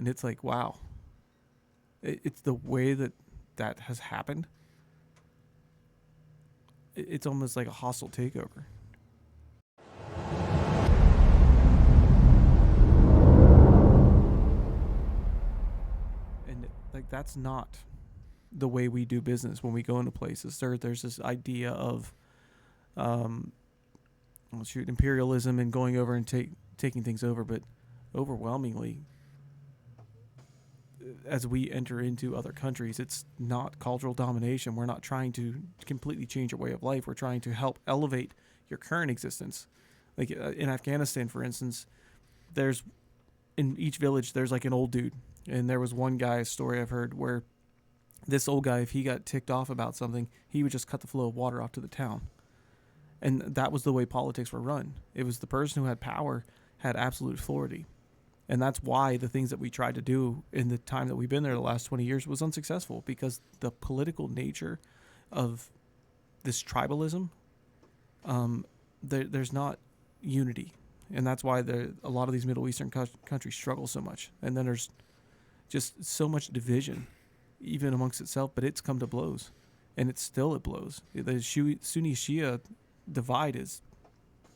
And it's like, wow. It's the way that has happened. It's almost like a hostile takeover. And like that's not the way we do business when we go into places. There's this idea of imperialism and going over and taking things over, but overwhelmingly as we enter into other countries, it's not cultural domination. We're not trying to completely change your way of life. We're trying to help elevate your current existence. Like in Afghanistan, for instance, there's in each village there's like an old dude, and there was one guy's story I've heard where this old guy, if he got ticked off about something, he would just cut the flow of water off to the town. And that was the way politics were run. It was the person who had power had absolute authority. And that's why the things that we tried to do in the time that we've been there the last 20 years was unsuccessful, because the political nature of this tribalism, there's not unity. And that's why a lot of these Middle Eastern countries struggle so much. And then there's just so much division, even amongst itself, but it's come to blows. And it's still at blows. The Sunni Shia divide is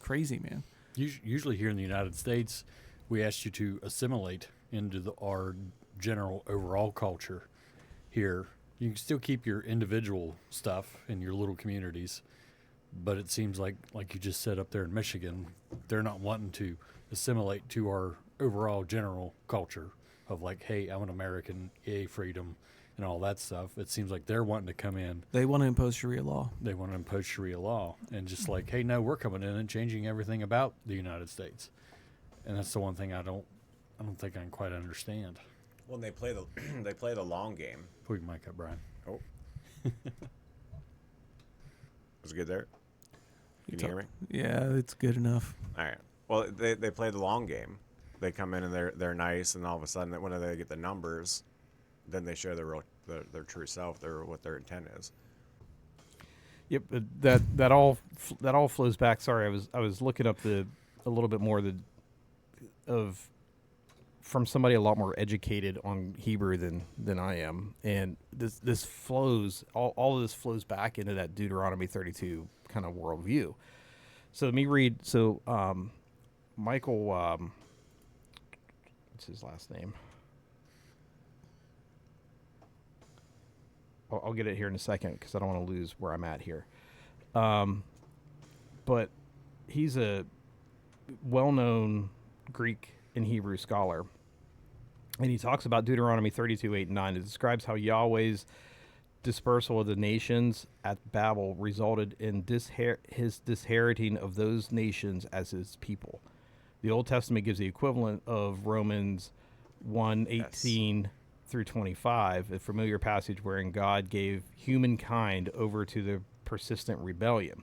crazy, man. Usually here in the United States, we ask you to assimilate into our general overall culture here. You can still keep your individual stuff in your little communities, but it seems like you just said up there in Michigan, they're not wanting to assimilate to our overall general culture of like, hey, I'm an American, yay, freedom, and all that stuff. It seems like they're wanting to come in. They want to impose Sharia law. And just like, hey, no, we're coming in and changing everything about the United States. And that's the one thing I don't think I can quite understand. Well, they play the long game. Put your mic up, Brian. Oh, was it good there? Can you hear me? Yeah, it's good enough. All right. Well, they play the long game. They come in and they're nice, and all of a sudden, when they get the numbers, then they show their true self, what their intent is. Yep, that all flows back. Sorry, I was looking up a little bit more from somebody a lot more educated on Hebrew than I am, and this flows all of this flows back into that Deuteronomy 32 kind of worldview. So let me read. So Michael, what's his last name? I'll get it here in a second because I don't want to lose where I'm at here. But he's a well-known Greek and Hebrew scholar, and he talks about Deuteronomy 32, 8, and 9. It describes how Yahweh's dispersal of the nations at Babel resulted in his disinheriting of those nations as his people. The Old Testament gives the equivalent of Romans 1:18 through 25, a familiar passage wherein God gave humankind over to the persistent rebellion.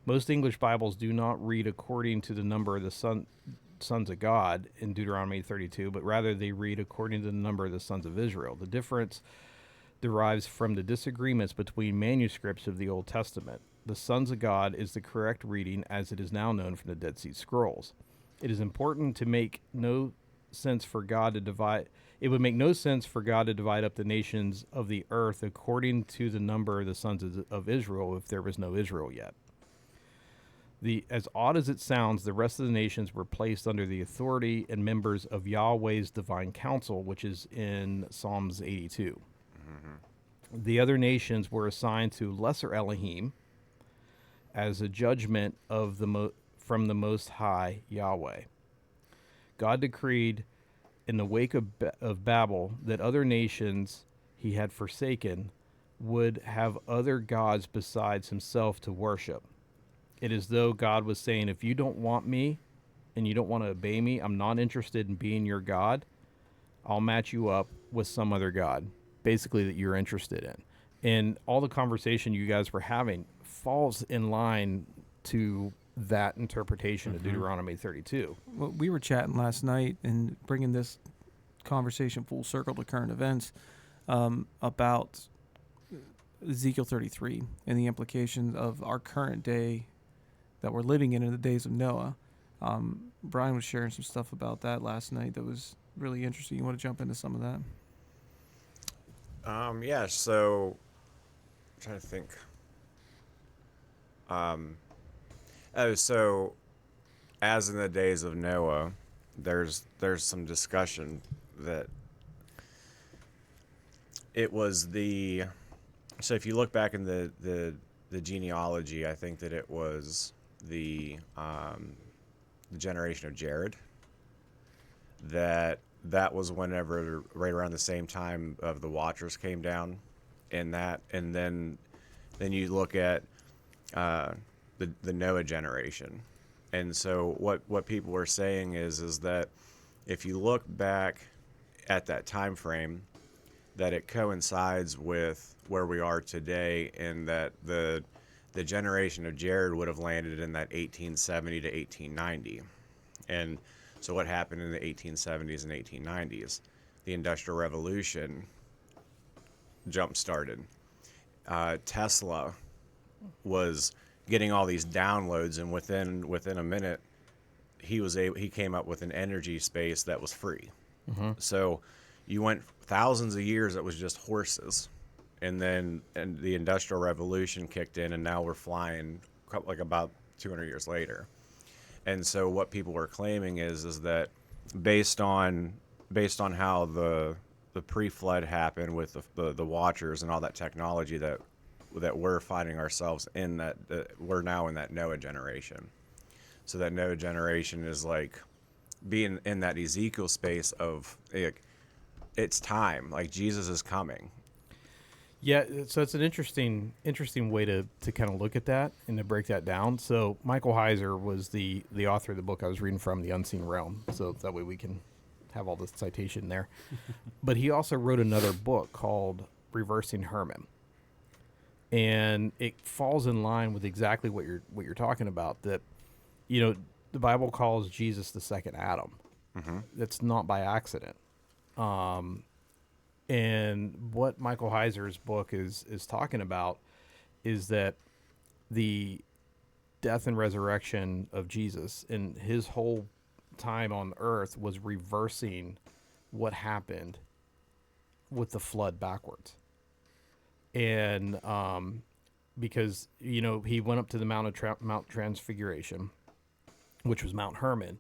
Most English Bibles do not read according to the number of the sons of God in Deuteronomy 32, but rather they read according to the number of the sons of Israel. The difference derives from the disagreements between manuscripts of the Old Testament. The sons of God is the correct reading as it is now known from the Dead Sea Scrolls. It is important to make no sense for God to divide. It would make no sense for God to divide up the nations of the earth according to the number of the sons of Israel if there was no Israel yet. As odd as it sounds, the rest of the nations were placed under the authority and members of Yahweh's divine council, which is in Psalms 82. Mm-hmm. The other nations were assigned to lesser Elohim as a judgment of from the Most High Yahweh. God decreed in the wake of Babel that other nations he had forsaken would have other gods besides himself to worship. It is though God was saying, if you don't want me and you don't want to obey me, I'm not interested in being your God. I'll match you up with some other God, basically, that you're interested in. And all the conversation you guys were having falls in line to that interpretation of Deuteronomy 32. Well, we were chatting last night and bringing this conversation full circle to current events about Ezekiel 33 and the implications of our current day that we're living in the days of Noah. Brian was sharing some stuff about that last night that was really interesting. You want to jump into some of that? Yeah. So, I'm trying to think. So, as in the days of Noah, there's some discussion that it was the. So if you look back in the genealogy, I think that it was the generation of Jared. That was whenever right around the same time of the Watchers came down, and then you look at the Noah generation, and so what people were saying is that if you look back at that time frame, that it coincides with where we are today, and that the generation of Jared would have landed in that 1870 to 1890. And so what happened in the 1870s and 1890s? The Industrial Revolution jump-started. Tesla was getting all these downloads, and within a minute, he came up with an energy space that was free. So you went thousands of years that was just horses, and the Industrial Revolution kicked in, and now we're flying like about 200 years later. And so what people were claiming is that based on how the pre-flood happened with the Watchers and all that technology that we're finding ourselves in, that we're now in that Noah generation. So that Noah generation is like being in that Ezekiel space of like, it's time, like Jesus is coming. Yeah, so it's an interesting way to kind of look at that and to break that down. So Michael Heiser was the author of the book I was reading from, The Unseen Realm, so that way we can have all the citation there. But he also wrote another book called Reversing Hermon. And it falls in line with exactly what you're talking about, that the Bible calls Jesus the second Adam. That's not by accident. And what Michael Heiser's book is talking about is that the death and resurrection of Jesus and his whole time on earth was reversing what happened with the flood backwards. And because, he went up to the Mount Transfiguration, which was Mount Hermon.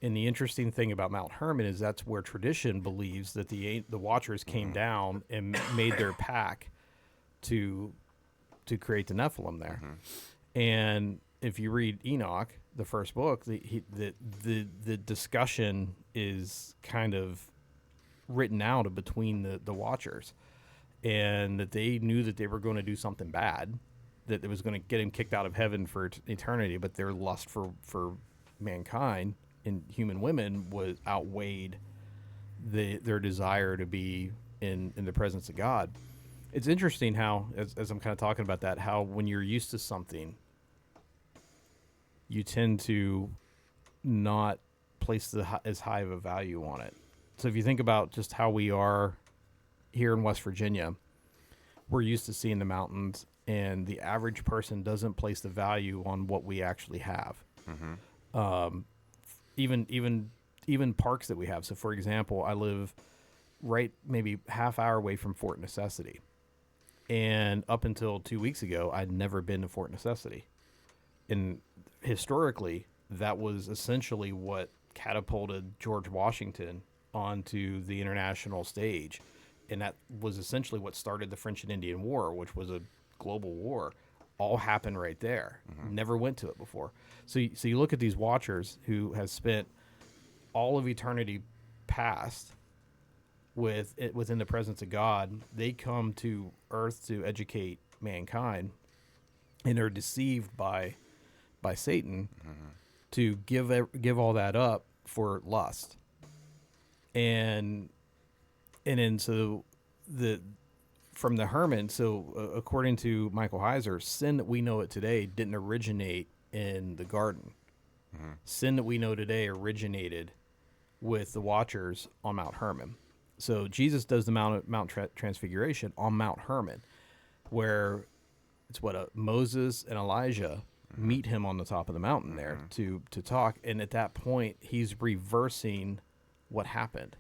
And the interesting thing about Mount Hermon is that's where tradition believes that the Watchers came down and made their pack to create the Nephilim there. And if you read Enoch, the first book, the discussion is kind of written out between the Watchers, and that they knew that they were going to do something bad, that it was going to get him kicked out of heaven for eternity, but their lust for mankind in human women was outweighed their desire to be in the presence of God. It's interesting how, as I'm kind of talking about that, how when you're used to something, you tend to not place as high of a value on it. So if you think about just how we are here in West Virginia, we're used to seeing the mountains, and the average person doesn't place the value on what we actually have. Even parks that we have. So, for example, I live right maybe half hour away from Fort Necessity. And up until 2 weeks ago, I'd never been to Fort Necessity. And historically, that was essentially what catapulted George Washington onto the international stage. And that was essentially what started the French and Indian War, which was a global war. All happened right there. Never went to it before. So you look at these Watchers who has spent all of eternity past within the presence of God. They come to earth to educate mankind, and are deceived by Satan to give all that up for lust. And then so from the Hermon, so according to Michael Heiser, sin that we know it today didn't originate in the garden. Sin that we know today originated with the Watchers on Mount Hermon. So Jesus does the Mount Transfiguration on Mount Hermon, where it's Moses and Elijah meet him on the top of the mountain there to talk. And at that point, he's reversing what happened.